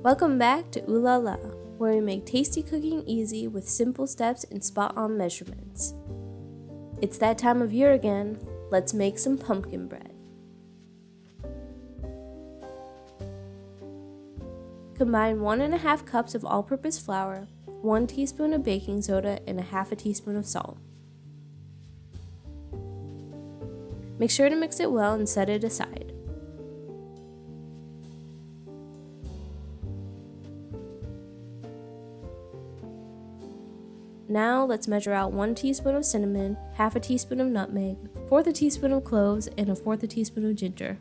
Welcome back to Ooh La La, where we make tasty cooking easy with simple steps and spot-on measurements. It's that time of year again. Let's make some pumpkin bread. Combine 1.5 cups of all-purpose flour, 1 teaspoon of baking soda, and 1/2 teaspoon of salt. Make sure to mix it well and set it aside. Now let's measure out 1 teaspoon of cinnamon, 1/2 teaspoon of nutmeg, 1/4 teaspoon of cloves, and 1/4 teaspoon of ginger.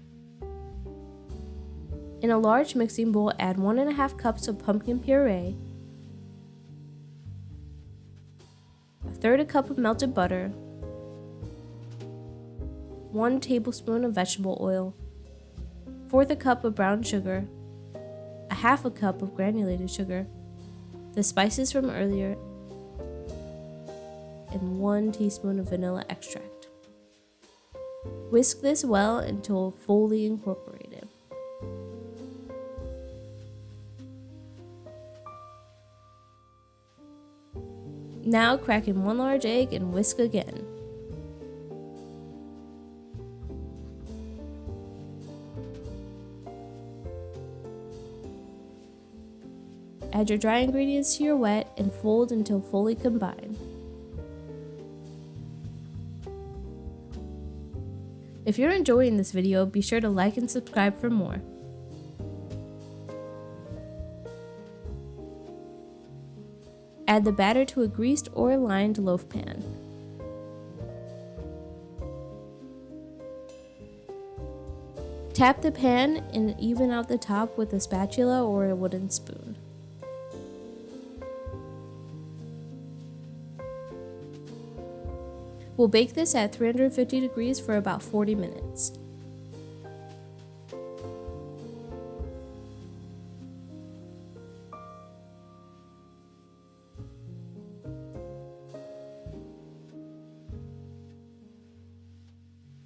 In a large mixing bowl, add 1.5 cups of pumpkin puree, 1/3 cup of melted butter, 1 tablespoon of vegetable oil, 1/4 cup of brown sugar, 1/2 cup of granulated sugar, the spices from earlier, and 1 teaspoon of vanilla extract. Whisk this well until fully incorporated. Now crack in 1 large egg and whisk again. Add your dry ingredients to your wet and fold until fully combined. If you're enjoying this video, be sure to like and subscribe for more. Add the batter to a greased or lined loaf pan. Tap the pan and even out the top with a spatula or a wooden spoon. We'll bake this at 350 degrees for about 40 minutes.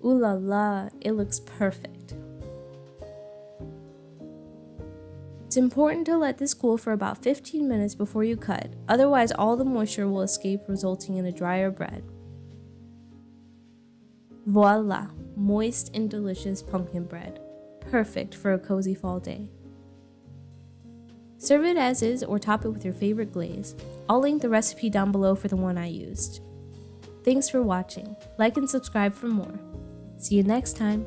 Ooh la la, it looks perfect. It's important to let this cool for about 15 minutes before you cut, otherwise all the moisture will escape, resulting in a drier bread. Voila, moist and delicious pumpkin bread, perfect for a cozy fall day. Serve it as is or top it with your favorite glaze. I'll link the recipe down below for the one I used. Thanks for watching. Like and subscribe for more. See you next time.